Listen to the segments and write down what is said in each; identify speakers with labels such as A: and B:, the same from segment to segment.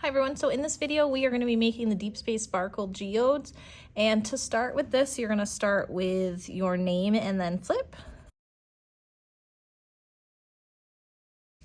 A: Hi everyone, so in this video we are going to be making the Deep Space Sparkle Geodes, and to start with this you're going to start with your name and then flip.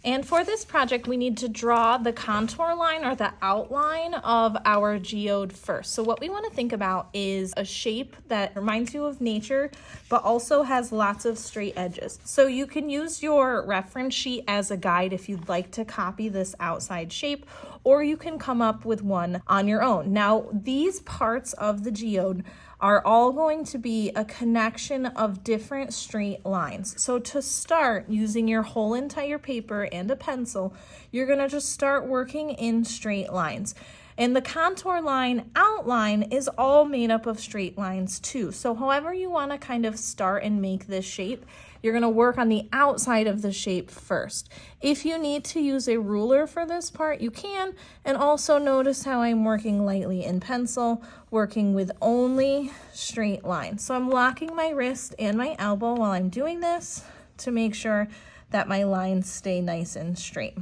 A: And for this project, we need to draw the contour line or the outline of our geode first. So what we want to think about is a shape that reminds you of nature, but also has lots of straight edges. So you can use your reference sheet as a guide if you'd like to copy this outside shape, or you can come up with one on your own. Now, these parts of the geode are all going to be a connection of different straight lines. So to start, using your whole entire paper and a pencil, you're gonna just start working in straight lines. And the contour line outline is all made up of straight lines too. So however you wanna kind of start and make this shape, you're gonna work on the outside of the shape first. If you need to use a ruler for this part, you can. And also notice how I'm working lightly in pencil, working with only straight lines. So I'm locking my wrist and my elbow while I'm doing this to make sure that my lines stay nice and straight.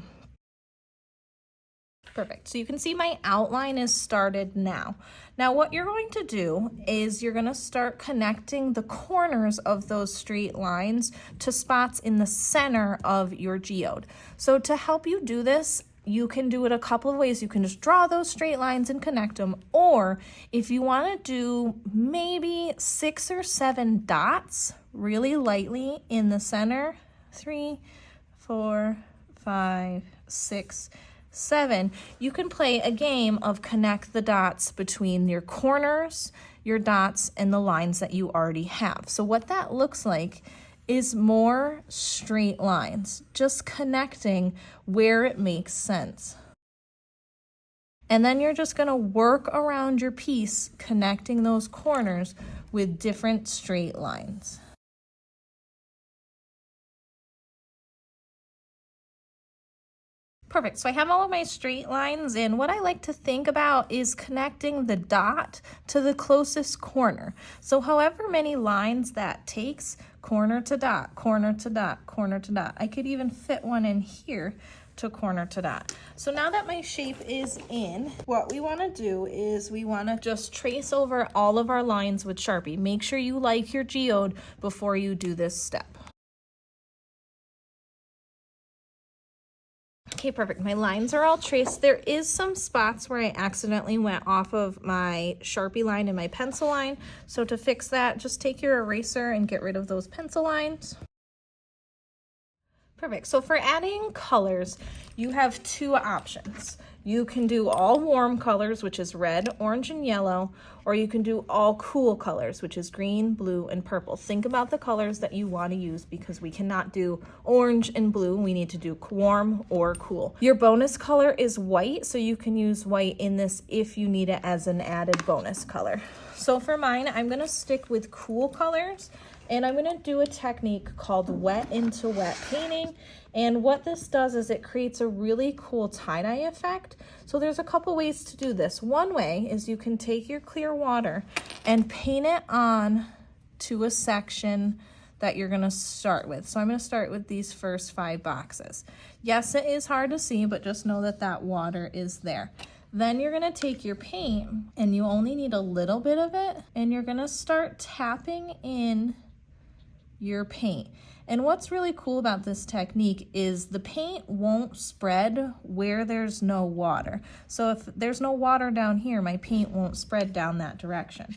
A: Perfect. So you can see my outline is started now. Now what you're going to do is you're going to start connecting the corners of those straight lines to spots in the center of your geode. So to help you do this, you can do it a couple of ways. You can just draw those straight lines and connect them, or if you want to do maybe 6 or 7 dots really lightly in the center, 3, 4, 5, 6, 7, you can play a game of connect the dots between your corners, your dots, and the lines that you already have. So what that looks like is more straight lines, just connecting where it makes sense. And then you're just gonna work around your piece, connecting those corners with different straight lines. Perfect, so I have all of my straight lines, and what I like to think about is connecting the dot to the closest corner. So however many lines that takes, corner to dot, corner to dot, corner to dot. I could even fit one in here to corner to dot. So now that my shape is in, what we wanna do is we wanna just trace over all of our lines with Sharpie. Make sure you like your geode before you do this step. Okay, perfect. My lines are all traced. There is some spots where I accidentally went off of my Sharpie line and my pencil line. So to fix that, just take your eraser and get rid of those pencil lines. Perfect. So for adding colors, you have 2 options. You can do all warm colors, which is red, orange, and yellow, or you can do all cool colors, which is green, blue, and purple. Think about the colors that you want to use because we cannot do orange and blue. We need to do warm or cool. Your bonus color is white, so you can use white in this if you need it as an added bonus color. So for mine, I'm going to stick with cool colors, and I'm going to do a technique called wet into wet painting. And what this does is it creates a really cool tie-dye effect. So there's a couple ways to do this. One way is you can take your clear water and paint it on to a section that you're going to start with. So I'm going to start with these first 5 boxes. Yes, it is hard to see, but just know that that water is there. Then you're gonna take your paint, and you only need a little bit of it, and you're gonna start tapping in your paint. And what's really cool about this technique is the paint won't spread where there's no water. So if there's no water down here, my paint won't spread down that direction.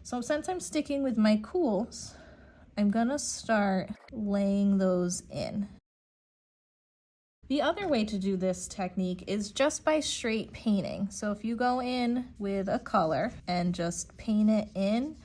A: So since I'm sticking with my cools, I'm gonna start laying those in. The other way to do this technique is just by straight painting. So if you go in with a color and just paint it in,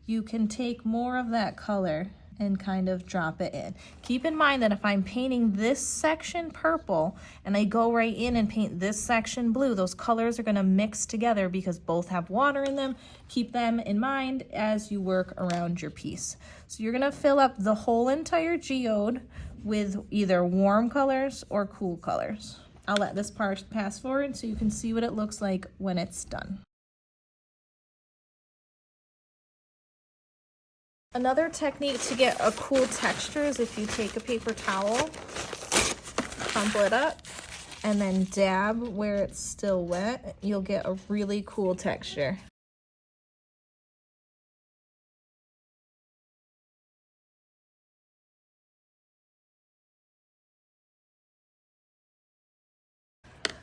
A: you can take more of that color and kind of drop it in. Keep in mind that if I'm painting this section purple and I go right in and paint this section blue, those colors are gonna mix together because both have water in them. Keep them in mind as you work around your piece. So you're gonna fill up the whole entire geode with either warm colors or cool colors. I'll let this part pass forward so you can see what it looks like when it's done. Another technique to get a cool texture is if you take a paper towel, crumple it up, and then dab where it's still wet, you'll get a really cool texture.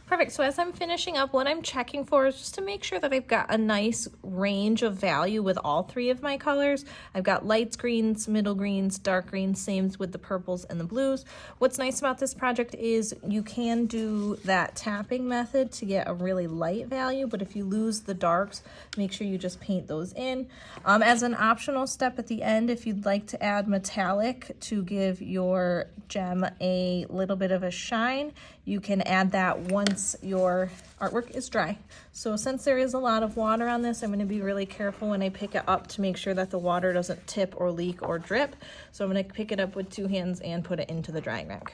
A: Perfect, so as I'm finishing up, what I'm checking for is just to make sure that I've got a nice range of value with all three of my colors. I've got lights greens, middle greens, dark greens, same with the purples and the blues. What's nice about this project is you can do that tapping method to get a really light value, but if you lose the darks, make sure you just paint those in. As an optional step at the end, if you'd like to add metallic to give your gem a little bit of a shine, you can add that once your artwork is dry. So since there is a lot of water on this, I'm going to be really careful when I pick it up to make sure that the water doesn't tip or leak or drip. So I'm going to pick it up with 2 hands and put it into the drying rack.